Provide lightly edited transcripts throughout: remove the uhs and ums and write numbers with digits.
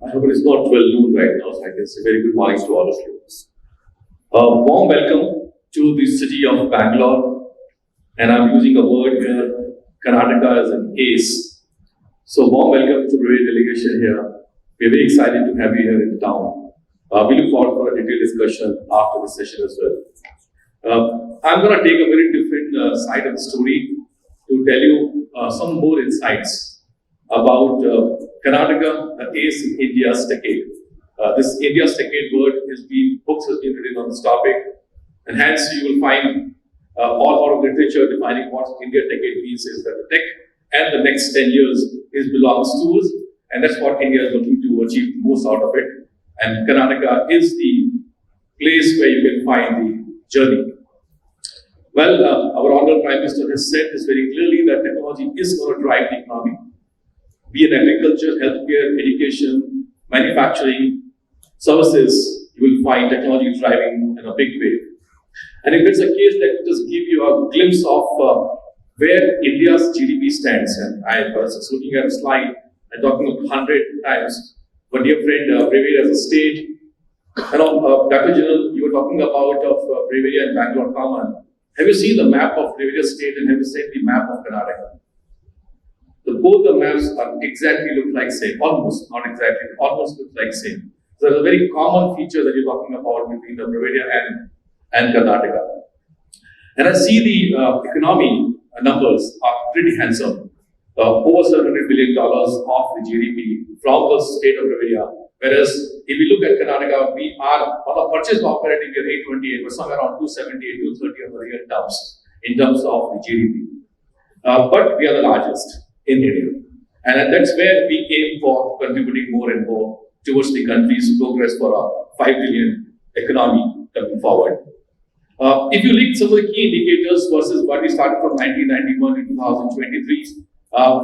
I hope it is not 12 noon right now, so I can say very good morning to all of you. Warm welcome to the city of Bangalore, and I'm using a word here, Karnataka as an ace. So warm welcome to the delegation here. We're very excited to have you here in the town. We look forward for a detailed discussion after the session as well. I'm going to take a very different side of the story to tell you some more insights about Karnataka, the ace in India's decade. This India's decade word books has been written on this topic, and hence you will find all of literature defining what India decade means is that the tech and the next 10 years belongs to us, and that's what India is looking to achieve the most out of it. And Karnataka is the place where you can find the journey. Well, our Honorable Prime Minister has said this very clearly that technology is going to drive the economy. Be it agriculture, healthcare, education, manufacturing, services, you will find technology driving in a big way. And if it's a case, let me just give you a glimpse of where India's GDP stands. And I was just looking at a slide and talking about 100 times. But dear friend, Bravery as a state, Dr. General, you were talking about Bravery and Bangalore Common. Have you seen the map of Bravery state and have you seen the map of Karnataka? Both the maps are exactly look like same, almost, not exactly, almost look like same. So there's a very common feature that you're talking about between the Bravery and Karnataka. And I see the economy numbers are pretty handsome. Over $700 billion of the GDP from the state of Braveria. Whereas if you look at Karnataka, we are on a purchase operating we are 828, but somewhere around 278, 230 on the real terms in terms of the GDP. But we are the largest in India. And that's where we aim for contributing more and more towards the country's progress for a 5 trillion economy coming forward. If you look at some of the key indicators versus what we started from 1991 to 2023,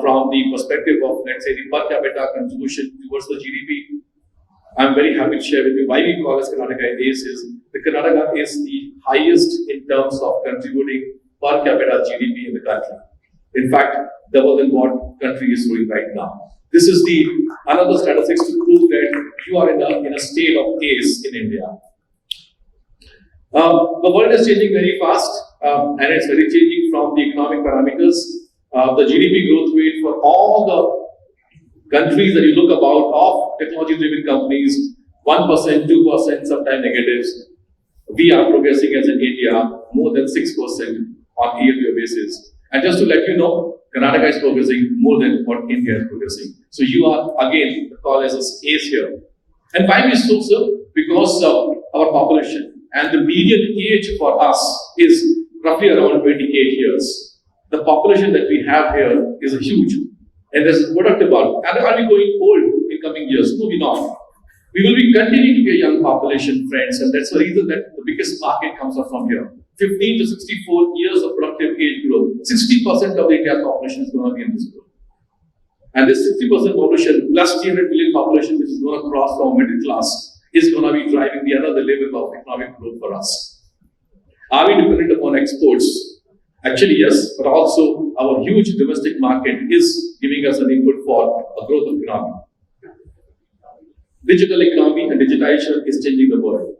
from the perspective of, let's say, the per capita contribution towards the GDP, I'm very happy to share with you why we call this Karnataka ace is the Karnataka is the highest in terms of contributing per capita GDP in the country. In fact, double than what country is doing right now. This is the another statistics to prove that you are in a state of ace in India. The world is changing very fast, and it's very changing from the economic parameters. The GDP growth rate for all the countries that you look about of technology-driven companies, 1%, 2%, sometimes negatives. We are progressing as in India more than 6% on a yearly basis. And just to let you know, Karnataka is progressing more than what India is progressing. So you are again called as an ace here. And why we so so? Because of our population and the median age for us is roughly around 28 years. The population that we have here is huge, and there's productive bulk. And are we going old in coming years? No, we're not. We will be continuing to be a young population, friends, and that's the reason that the biggest market comes up from here. 15 to 64 years of productive age growth. 60% of the India's population is going to be in this group. And this 60% population plus 300 million population, which is going to cross from middle class, is going to be driving the another level of economic growth for us. Are we dependent upon exports? Actually, yes, but also our huge domestic market is giving us an input for a growth of economy. Digital economy and digitization is changing the world.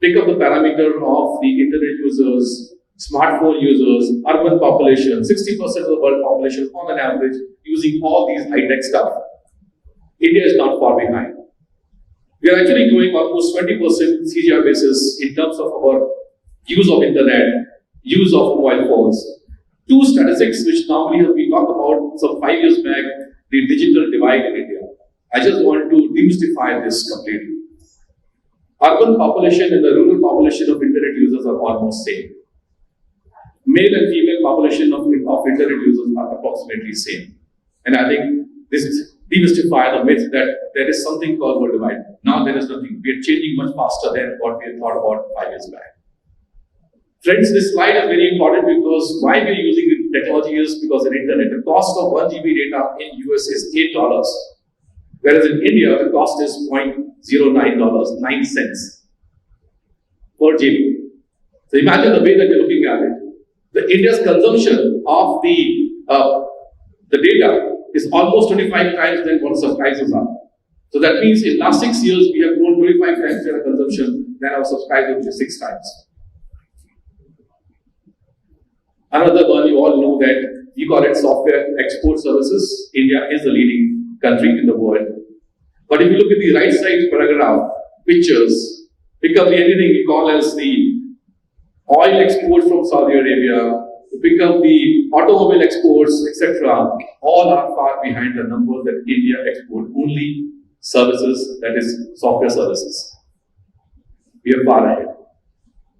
Pick up the parameter of the internet users, smartphone users, urban population, 60% of the world population on an average using all these high-tech stuff. India is not far behind. We are actually growing almost 20% CGR basis in terms of our use of internet, use of mobile phones. Two statistics which normally we talked about some 5 years back, the digital divide in India. I just want to demystify this completely. Urban population and the rural population of internet users are almost same. Male and female population of internet users are approximately same. And I think this demystify the myth that there is something called world divide. Now there is nothing. We are changing much faster than what we had thought about 5 years back. Friends, this slide is very important because why we are using technology is because in internet, the cost of 1 GB data in US is $8. Whereas in India, the cost is $0.09, 9 cents per GB. So imagine the way that you're looking at it. The India's consumption of the data is almost 25 times than what the prices are. So that means in last 6 years, we have grown 25 times data consumption than our subscribers, which is 6 times. Another one, you all know that we call it software export services. India is the leading country in the world. But if you look at the right side paragraph, pictures, pick up anything we call as the oil exports from Saudi Arabia, pick up the automobile exports, etc. All are far behind the numbers that India export only services, that is software services. We are far ahead.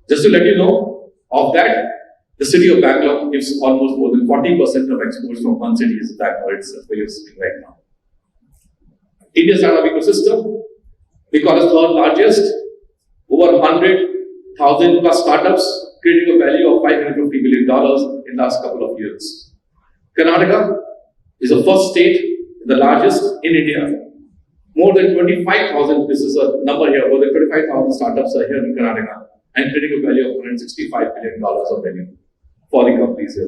Just to let you know, of that, the city of Bangalore gives almost more than 40% of exports from one city is Bangalore itself, where you're sitting right now. India's startup ecosystem, we call it third largest, over 100,000 plus startups, creating a value of $550 billion in the last couple of years. Karnataka is the first state, the largest in India. More than 25,000, this is a number here, more than 25,000 startups are here in Karnataka and creating a value of $165 billion of value for the companies here.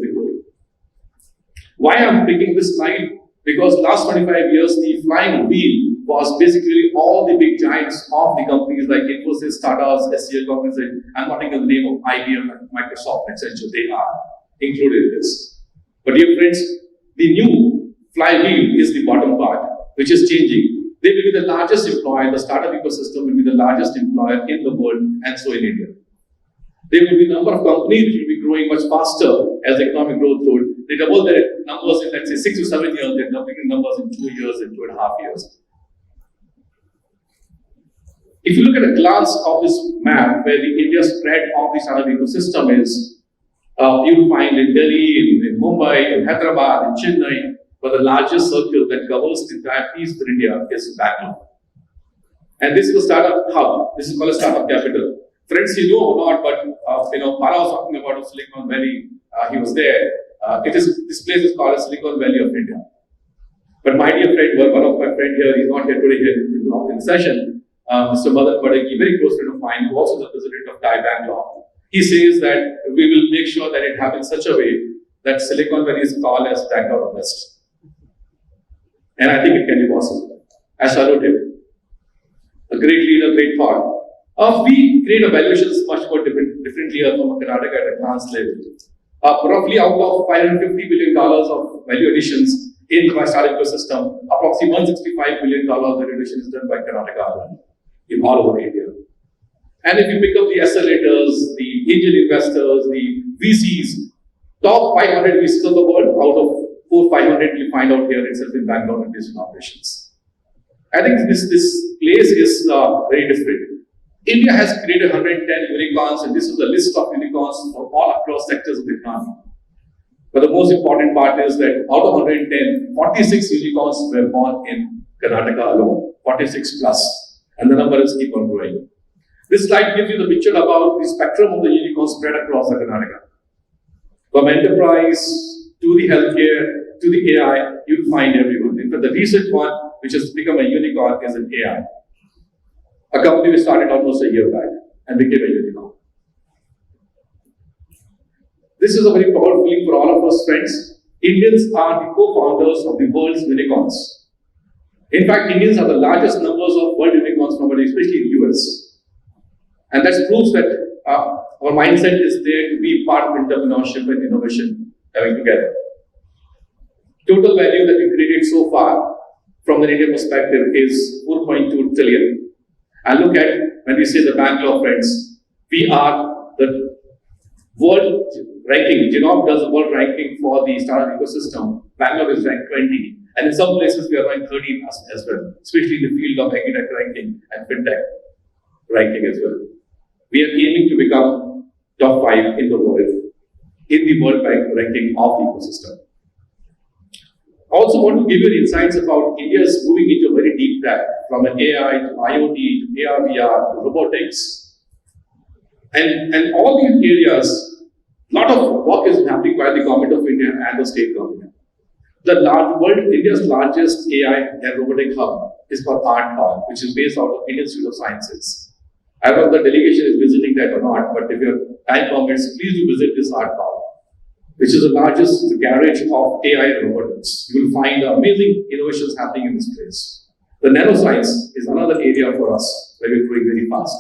Why I'm picking this slide? Because last 25 years, the flying wheel was basically all the big giants of the companies like Infosys, Tata's, SCL companies. I'm not taking the name of IBM, Microsoft, etc. They are included in this. But dear friends, the new flywheel is the bottom part, which is changing. They will be the largest employer, the startup ecosystem will be the largest employer in the world, and so in India. There will be a number of companies which will be growing much faster as the economic growth rate. They double their numbers in, let's say, 6 to 7 years, they're doubling numbers in 2 years and 2.5 years. If you look at a glance of this map, where the India spread of the startup ecosystem is, you will find in Delhi, in Mumbai, in Hyderabad, in Chennai, but the largest circle that covers the entire piece of India is Bangalore. And this is the startup hub. This is called a startup capital. Friends, you know or not, but Bala was talking about Silicon Valley. He was there. This place is called Silicon Valley of India. But my dear friend, one of my friends here, he's not here today here in the session, Mr. Madan Padaki, very close friend of mine, who also is the president of TiE Bangalore. He says that we will make sure that it happens such a way that Silicon Valley is called as Bangalore West. And I think it can be possible. I salute him. A great leader, great thought. We create evaluations much more differently from Karnataka at a glance level. Roughly out of $550 billion of value additions in my startup ecosystem, approximately $165 billion value addition is done by Karnataka in all over India. And if you pick up the accelerators, the angel investors, the VCs, top 500 VCs of the world, out of 400-500 you find out here itself in Bangalore and business operations. I think this place is very different. India has created 110 unicorns, and this is a list of unicorns for all across sectors of the economy. But the most important part is that out of 110, 46 unicorns were born in Karnataka alone, 46 plus, and the numbers keep on growing. This slide gives you the picture about the spectrum of the unicorns spread across the Karnataka. From enterprise to the healthcare to the AI, you'll find everyone. In fact, the recent one, which has become a unicorn, is an AI. A company we started almost a year back and became a unicorn. This is a very powerful feeling for all of us, friends. Indians are the co-founders of the world's unicorns. In fact, Indians are the largest numbers of world unicorns, especially in the US. And that proves that our mindset is there to be part of entrepreneurship and innovation coming together. Total value that we created so far from the Indian perspective is 4.2 trillion. And look at, when we say the Bangalore friends, we are the world ranking. Genome does the world ranking for the startup ecosystem. Bangalore is ranked 20. And in some places we are ranked 13 as well, especially in the field of agri-tech ranking and fintech ranking as well. We are aiming to become top 5 in the world ranking of the ecosystem. I also want to give you insights about India's moving into a very deep dive, from an AI to IoT to AR, VR to robotics. And all these areas, a lot of work is happening by the government of India and the state government. India's largest AI and robotic hub is called Art Park, which is based out of Indian Institute of Sciences. I don't know if the delegation is visiting that or not, but if your time permits, please do visit this Art Park, which is the largest garage of AI and robotics. You will find amazing innovations happening in this place. The nanoscience is another area for us where we're growing very fast.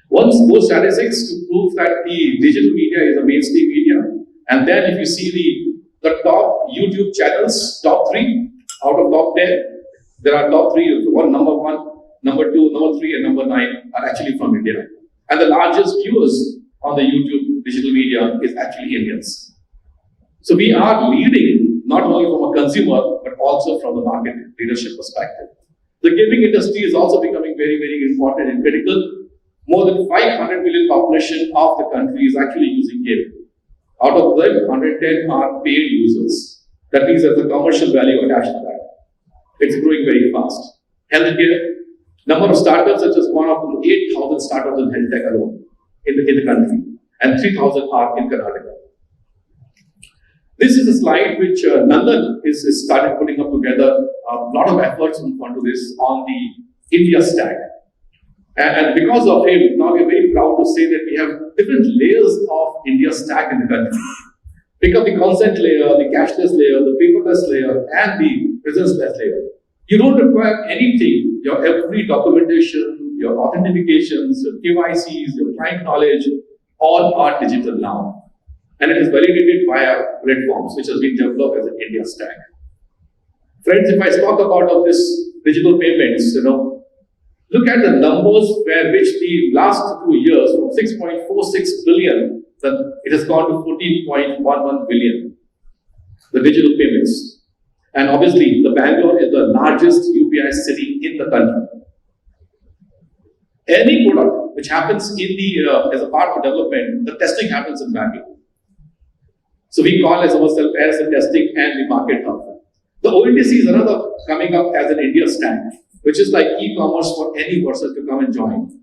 Once those statistics to prove that the digital media is a mainstream media, and then if you see the top YouTube channels, top 3 out of top 10, there are top 3, number 1, number 2, number 3, and number 9 are actually from India. And the largest viewers on the YouTube digital media is actually Indians. So we are leading not only from a consumer, but also from the market leadership perspective. The gaming industry is also becoming very, very important and critical. More than 500 million population of the country is actually using gaming. Out of them, 110 are paid users. That means there's a commercial value attached to that. It's growing very fast. Healthcare, number of startups has just gone up to 8,000 startups in health tech alone in the country, and 3,000 are in Karnataka. This is a slide which Nandan is started putting up together a lot of efforts onto this on the India stack. And because of him, now we're very proud to say that we have different layers of India stack in the country. Pick up the consent layer, the cashless layer, the paperless layer, and the presence-less layer. You don't require anything. Your every documentation, your authentications, your KYCs, your client knowledge, all are digital now. And it is validated via platforms, which has been developed as an India stack. Friends, if I talk about this digital payments, look at the numbers which the last 2 years, from 6.46 billion, it has gone to 14.11 billion, the digital payments. And obviously, the Bangalore is the largest UPI city in the country. Any product which happens as a part of development, the testing happens in Bangalore. So we call ourselves as the testing and the market hub. The ONDC is another coming up as an India stack, which is like e-commerce for any person to come and join.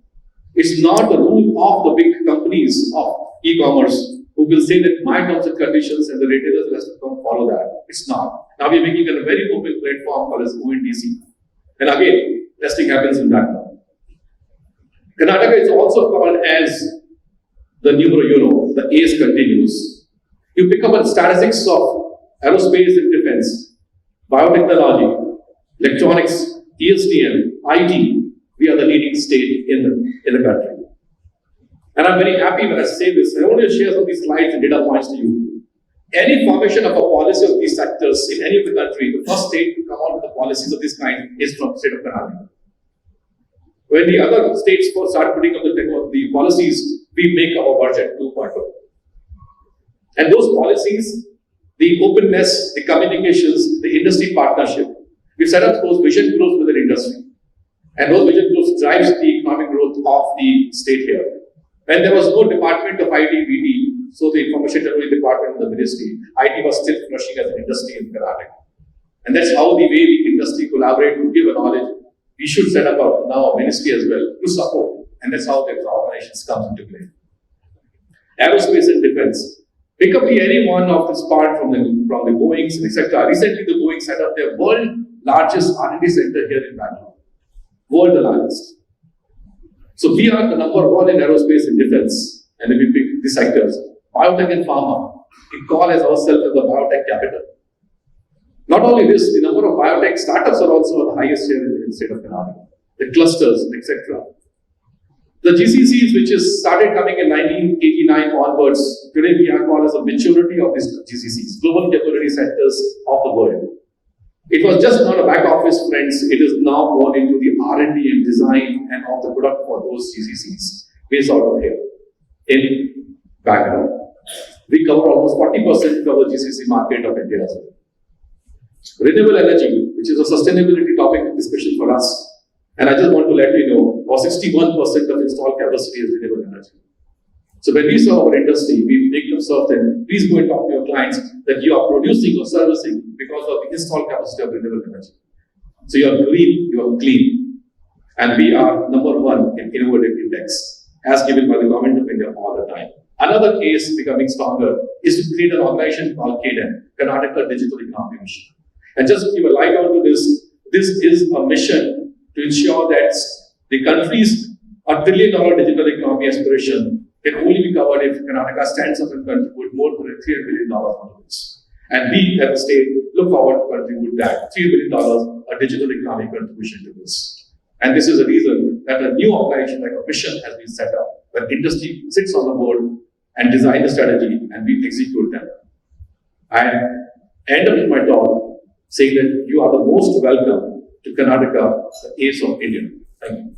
It's not the rule of the big companies of e-commerce who will say that my terms and conditions and the retailers will have to come follow that. It's not. Now we're making a very open platform called as ONDC. And again, testing happens in that now. Karnataka is also called as the numero uno, the ACE continues. You pick up on statistics of aerospace and defense, biotechnology, electronics, ESDM, IT, we are the leading state in the country. And I'm very happy when I say this. I want to share some of these slides and data points to you. Any formation of a policy of these sectors in any of the country, the first state to come out with the policies of this kind is from the state of Karnataka. When the other states first start putting up the policies, we make our budget 2.0. And those policies, the openness, the communications, the industry partnership, we set up those vision groups with the industry. And those vision groups drives the economic growth of the state here. When there was no department of IT, BT, so the information technology department of the ministry, IT was still flourishing as an industry in Karnataka. And that's how the way the industry collaborate to give a knowledge. We should set up now a ministry as well to support. And that's how the organizations comes into play. Aerospace and defense. Pick up any one of this part from the Boeings, etc. Recently, the Boeing set up their world largest R&D center here in Bangalore. World the largest. So we are the number 1 in aerospace and defense. And if we pick the sectors, biotech and pharma, we call as ourselves as the biotech capital. Not only this, the number of biotech startups are also the highest here in the state of Karnataka. The clusters, etc. The GCCs, which is started coming in 1989 onwards, today we are called as a maturity of these GCCs, global capability centers of the world. It was just not a back office, friends. It is now gone into the R&D and design and of the product for those GCCs based out of here in Bangalore. We cover almost 40% of the GCC market of India as well. Renewable energy, which is a sustainability topic of discussion for us. And I just want to let you know, about 61% of installed capacity is renewable energy. So when we serve our industry, we make them certain, please go and talk to your clients that you are producing or servicing because of the installed capacity of renewable energy. So you are green, you are clean. And we are number 1 in innovative index, as given by the government of India all the time. Another case becoming stronger is to create an organization called KDEM, Karnataka Digital Economy Mission. And just to give a light on to this is a mission to ensure that the country's $1 trillion digital economy aspiration can only be covered if Karnataka stands up and contribute more than $300 billion on this. And we, as a state, look forward to contribute that $3 billion a digital economic contribution to this. And this is the reason that a new organization like a mission has been set up, where industry sits on the board and design the strategy and we execute them. I end up with my talk saying that you are the most welcome to Karnataka, the ace of India. Thank you.